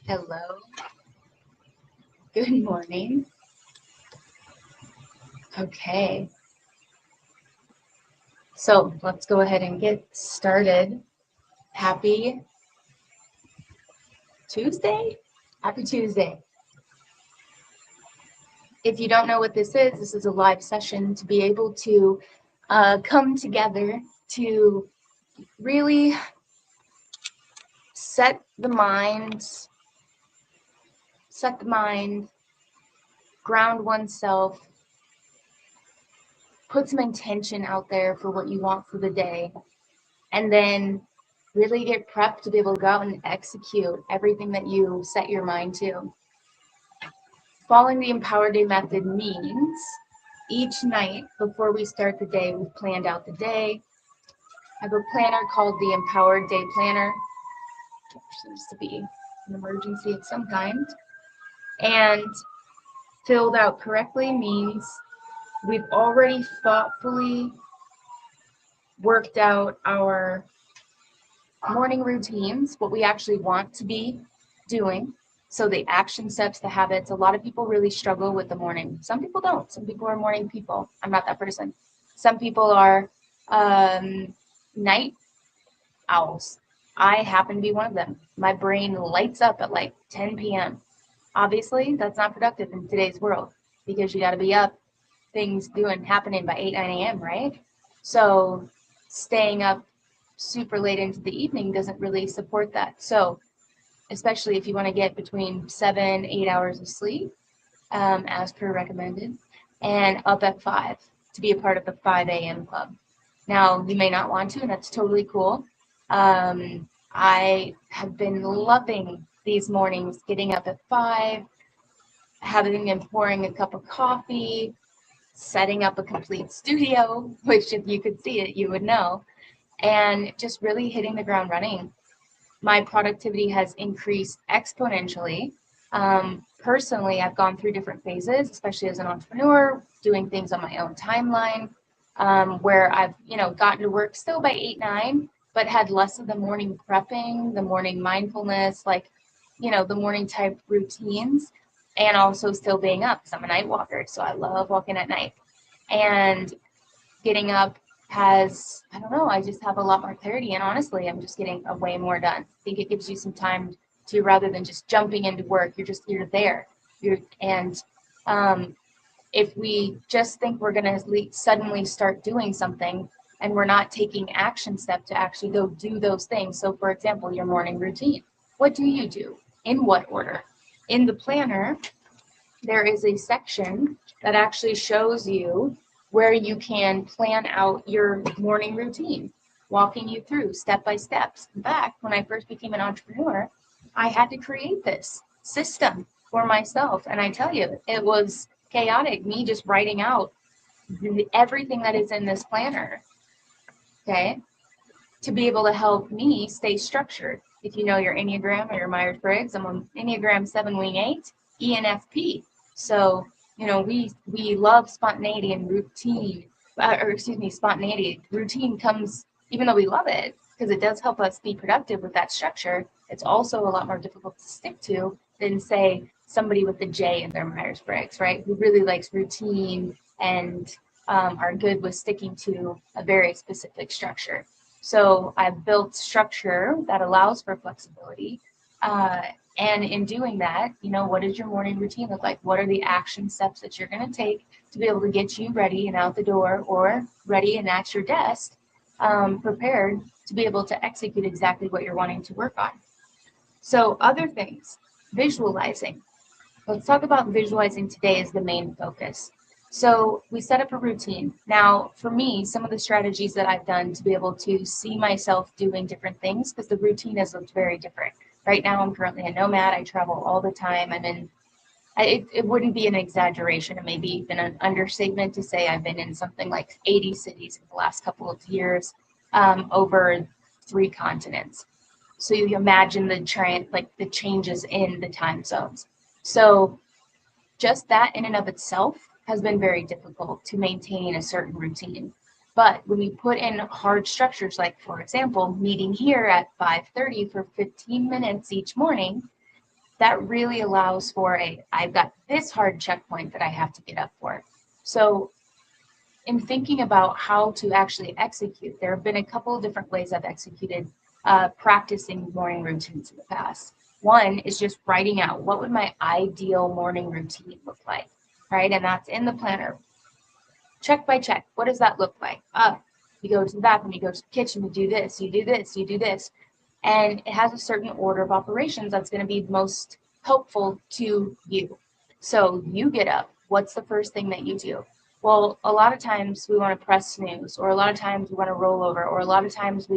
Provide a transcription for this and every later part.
Hello, good morning. Okay, so let's go ahead and get started. Happy Tuesday? Happy Tuesday. If you don't know what this is a live session to be able to come together to really set the mind, ground oneself, put some intention out there for what you want for the day, and then really get prepped to be able to go out and execute everything that you set your mind to. Following the Empowered Day method means each night before we start the day, we've planned out the day. I have a planner called the Empowered Day Planner, which seems to be an emergency of some kind. And filled out correctly means we've already thoughtfully worked out our morning routines, what we actually want to be doing. So the action steps, the habits, a lot of people really struggle with the morning. Some people don't. Some people are morning people. I'm not that person. Some people are night owls. I happen to be one of them. My brain lights up at like 10 p.m. Obviously, that's not productive in today's world because you got to be up, things happening by 8, 9 a.m., right? So staying up super late into the evening doesn't really support that. So especially if you want to get between 7, 8 hours of sleep, as per recommended, and up at 5 to be a part of the 5 a.m. club. Now, you may not want to, and that's totally cool. I have been loving these mornings, getting up at 5, having and pouring a cup of coffee, setting up a complete studio, which if you could see it, you would know, and just really hitting the ground running. My productivity has increased exponentially. Personally, I've gone through different phases, especially as an entrepreneur, doing things on my own timeline, where I've, gotten to work still by 8, 9, but had less of the morning prepping, the morning mindfulness, the morning type routines, and also still being up because I'm a night walker. So I love walking at night. And getting up has, I don't know, I just have a lot more clarity. And honestly, I'm just getting way more done. I think it gives you some time to, rather than just jumping into work, you're there. If we just think we're going to suddenly start doing something and we're not taking action step to actually go do those things. So for example, your morning routine, what do you do? In what order? In the planner, there is a section that actually shows you where you can plan out your morning routine, walking you through step by steps. In fact, when I first became an entrepreneur, I had to create this system for myself. And I tell you, it was chaotic, me just writing out everything that is in this planner, okay, to be able to help me stay structured. If you know your Enneagram or your Myers-Briggs, I'm an Enneagram 7 Wing 8, ENFP. So, we love spontaneity and routine, spontaneity. Routine comes, even though we love it, because it does help us be productive with that structure, it's also a lot more difficult to stick to than, say, somebody with the J in their Myers-Briggs, right? Who really likes routine and are good with sticking to a very specific structure. So I've built structure that allows for flexibility. And in doing that, what does your morning routine look like? What are the action steps that you're going to take to be able to get you ready and out the door, or ready and at your desk, prepared to be able to execute exactly what you're wanting to work on? So other things, visualizing. Let's talk about visualizing today as the main focus. So we set up a routine. Now, for me, some of the strategies that I've done to be able to see myself doing different things, because the routine has looked very different. Right now, I'm currently a nomad. I travel all the time. It wouldn't be an exaggeration, and maybe even an understatement to say I've been in something like 80 cities in the last couple of years, over 3 continents. So you imagine the changes in the time zones. So just that in and of itself has been very difficult to maintain a certain routine. But when you put in hard structures, like, for example, meeting here at 5:30 for 15 minutes each morning, that really allows for I've got this hard checkpoint that I have to get up for. So in thinking about how to actually execute, there have been a couple of different ways I've executed practicing morning routines in the past. One is just writing out what would my ideal morning routine look like, right? And that's in the planner. Check by check. What does that look like? You go to the bathroom, you go to the kitchen, you do this, you do this, you do this. And it has a certain order of operations that's going to be most helpful to you. So you get up. What's the first thing that you do? Well, a lot of times we want to press snooze, or a lot of times we want to roll over, or a lot of times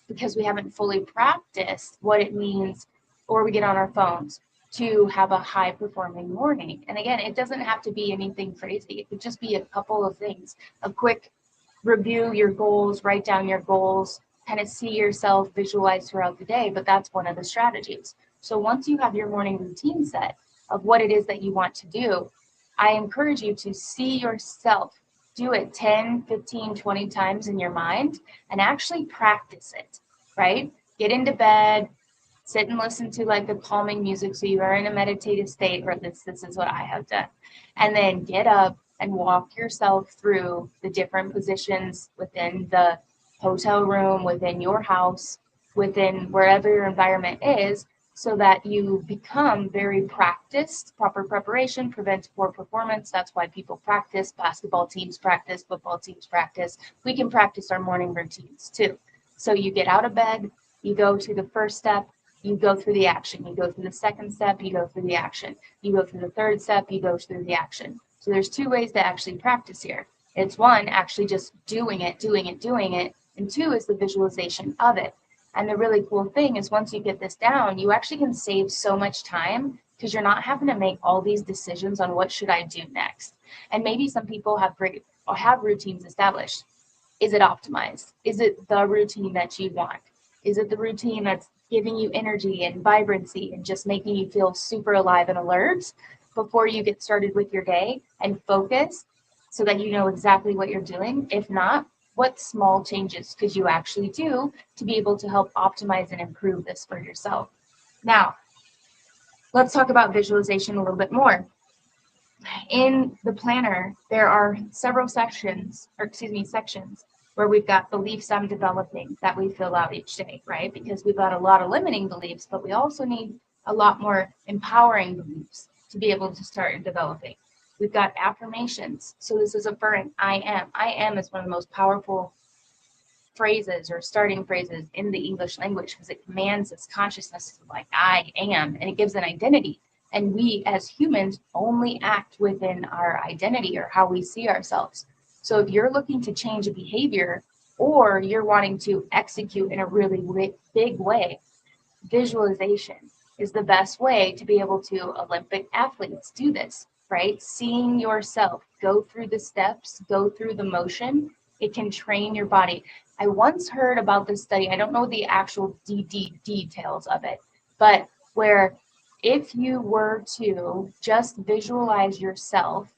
because we haven't fully practiced what it means, or we get on our phones to have a high performing morning. And again, it doesn't have to be anything crazy. It could just be a couple of things, a quick review your goals, write down your goals, kind of see yourself visualize throughout the day, but that's one of the strategies. So once you have your morning routine set of what it is that you want to do, I encourage you to see yourself do it 10, 15, 20 times in your mind and actually practice it, right? Get into bed, sit and listen to like the calming music so you are in a meditative state, or this is what I have done. And then get up and walk yourself through the different positions within the hotel room, within your house, within wherever your environment is, so that you become very practiced. Proper preparation prevents poor performance. That's why people practice. Basketball teams practice, football teams practice. We can practice our morning routines too. So you get out of bed, you go to the first step, you go through the action. You go through the second step, you go through the action. You go through the third step, you go through the action. So there's two ways to actually practice here. It's one, actually just doing it. And two is the visualization of it. And the really cool thing is once you get this down, you actually can save so much time because you're not having to make all these decisions on what should I do next. And maybe some people have routines established. Is it optimized? Is it the routine that you want? Is it the routine that's giving you energy and vibrancy and just making you feel super alive and alert before you get started with your day and focus so that you know exactly what you're doing? If not, what small changes could you actually do to be able to help optimize and improve this for yourself? Now, let's talk about visualization a little bit more. In the planner, there are several sections where we've got beliefs I'm developing that we fill out each day, right? Because we've got a lot of limiting beliefs, but we also need a lot more empowering beliefs to be able to start developing. We've got affirmations. So this is affirming I am. I am is one of the most powerful phrases or starting phrases in the English language because it commands this consciousness of like I am, and it gives an identity. And we as humans only act within our identity or how we see ourselves. So if you're looking to change a behavior or you're wanting to execute in a really big way, visualization is the best way to be able to. Olympic athletes do this, right? Seeing yourself go through the steps, go through the motion, it can train your body. I once heard about this study, I don't know the actual details of it, but where if you were to just visualize yourself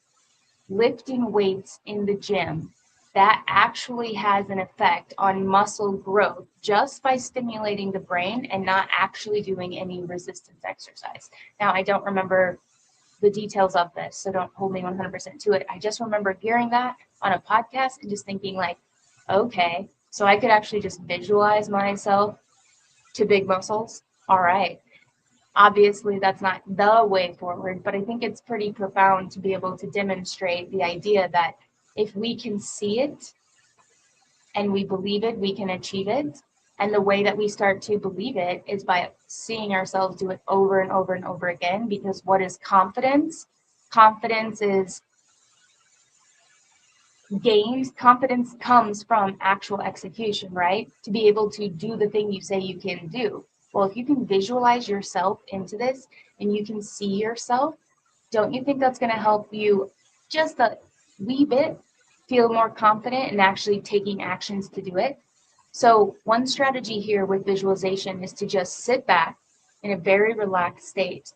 lifting weights in the gym, that actually has an effect on muscle growth just by stimulating the brain and not actually doing any resistance exercise. Now, I don't remember the details of this, so don't hold me 100% to it. I just remember hearing that on a podcast and just thinking like, okay, so I could actually just visualize myself to big muscles. All right. Obviously, that's not the way forward, but I think it's pretty profound to be able to demonstrate the idea that if we can see it and we believe it, we can achieve it. And the way that we start to believe it is by seeing ourselves do it over and over and over again, because what is confidence? Confidence is gained. Confidence comes from actual execution, right? To be able to do the thing you say you can do. Well, if you can visualize yourself into this and you can see yourself, don't you think that's going to help you just a wee bit feel more confident in actually taking actions to do it? So one strategy here with visualization is to just sit back in a very relaxed state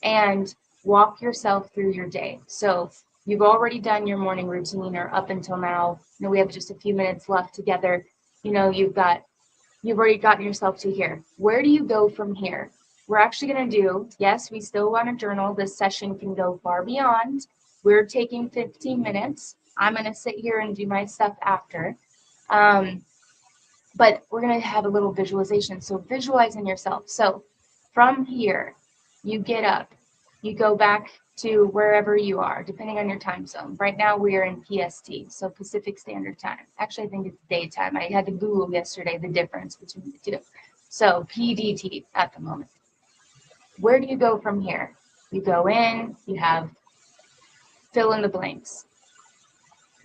and walk yourself through your day. So you've already done your morning routine, or up until now, we have just a few minutes left together. You've already gotten yourself to here. Where do you go from here? we're actually going to do, yes, we still want to journal. This session can go far beyond. We're taking 15 minutes. I'm going to sit here and do my stuff after. But we're going to have a little visualization. So visualizing yourself. So from here, you get up, you go back to wherever you are, depending on your time zone. Right now we are in PST, so Pacific Standard Time. Actually, I think it's daytime. I had to Google yesterday the difference between the two. So PDT at the moment. Where do you go from here? You go in, you have fill in the blanks.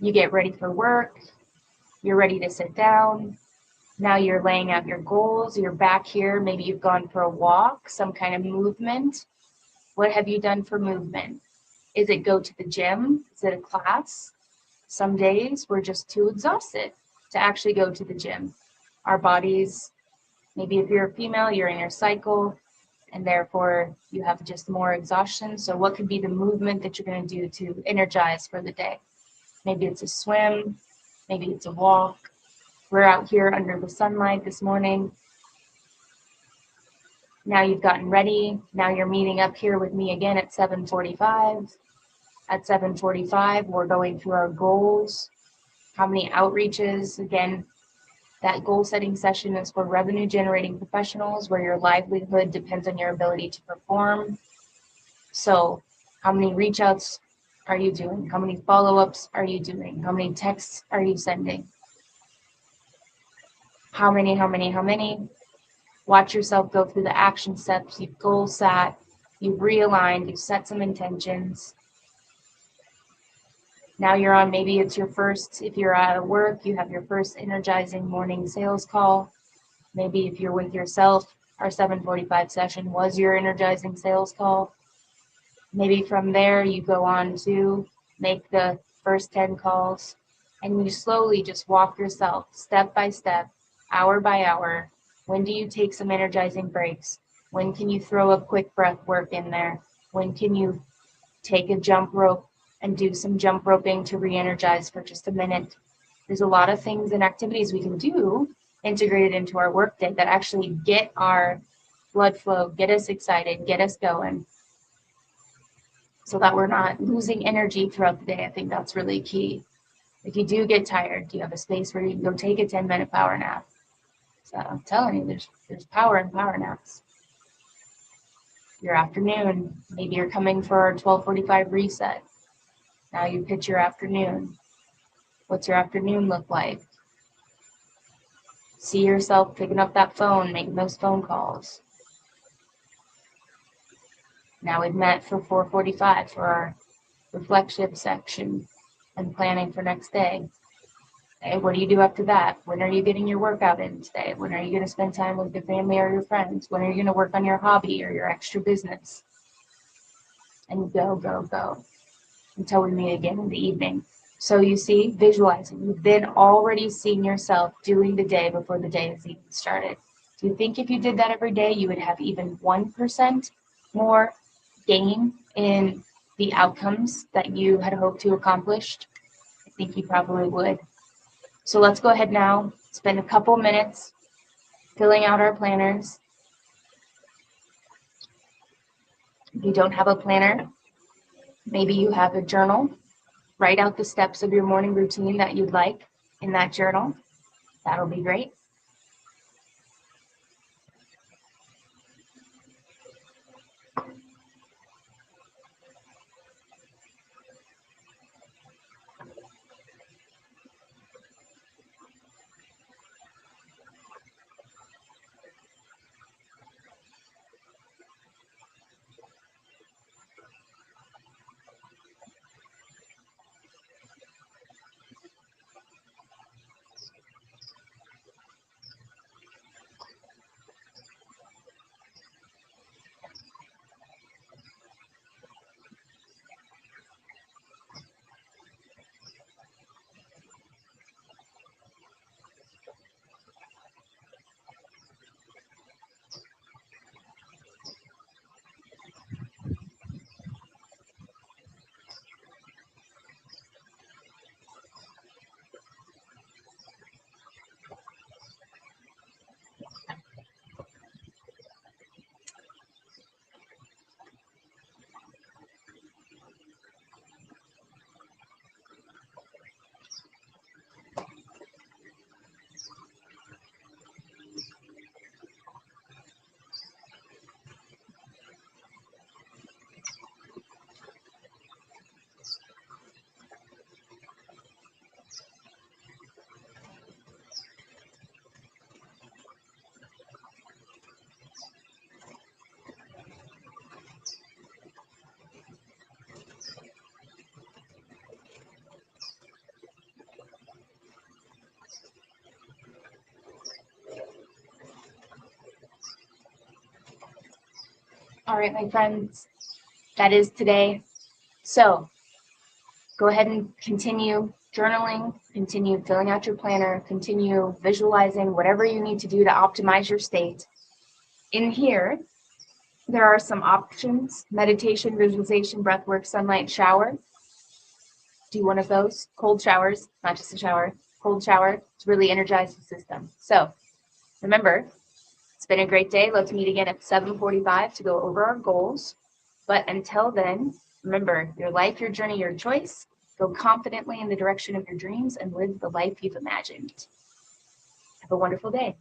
You get ready for work, you're ready to sit down. Now you're laying out your goals, you're back here, maybe you've gone for a walk, some kind of movement. What have you done for movement? Is it go to the gym? Is it a class? Some days we're just too exhausted to actually go to the gym. Our bodies, maybe if you're a female, you're in your cycle, and therefore you have just more exhaustion. So what could be the movement that you're going to do to energize for the day? Maybe it's a swim, maybe it's a walk. We're out here under the sunlight this morning. Now you've gotten ready. Now you're meeting up here with me again at 7:45. At 7:45, we're going through our goals. How many outreaches? Again, that goal setting session is for revenue generating professionals where your livelihood depends on your ability to perform. So how many reach outs are you doing? How many follow-ups are you doing? How many texts are you sending? How many? Watch yourself go through the action steps. You've goal set, you've realigned, you've set some intentions. Now you're on, maybe it's your first, if you're out of work, you have your first energizing morning sales call. Maybe if you're with yourself, our 7:45 session was your energizing sales call. Maybe from there you go on to make the first 10 calls and you slowly just walk yourself step by step, hour by hour. When do you take some energizing breaks? When can you throw a quick breath work in there? When can you take a jump rope and do some jump roping to re-energize for just a minute? There's a lot of things and activities we can do integrated into our workday that actually get our blood flow, get us excited, get us going, so that we're not losing energy throughout the day. I think that's really key. If you do get tired, do you have a space where you can go take a 10-minute power nap? So I'm telling you, there's power in power naps. Your afternoon, maybe you're coming for our 12:45 reset. Now you pitch your afternoon. What's your afternoon look like? See yourself picking up that phone, making those phone calls. Now we've met for 4:45 for our reflection section and planning for next day. Okay, what do you do after that? When are you getting your workout in today? When are you going to spend time with your family or your friends? When are you going to work on your hobby or your extra business? And go until we meet again in the evening. So you see, visualizing. You've been already seeing yourself doing the day before the day has even started. Do you think if you did that every day, you would have even 1% more gain in the outcomes that you had hoped to accomplish? I think you probably would. So let's go ahead now, spend a couple minutes filling out our planners. If you don't have a planner, maybe you have a journal. Write out the steps of your morning routine that you'd like in that journal. That'll be great. All right, my friends, that is today. So go ahead and continue journaling, continue filling out your planner, continue visualizing whatever you need to do to optimize your state. In here, there are some options: meditation, visualization, breathwork, sunlight, shower. Do one of those. Cold showers, not just a shower, cold shower to really energize the system. So remember, it's been a great day. Let's meet again at 7:45 to go over our goals. But until then, remember, your life, your journey, your choice. Go confidently in the direction of your dreams and live the life you've imagined. Have a wonderful day.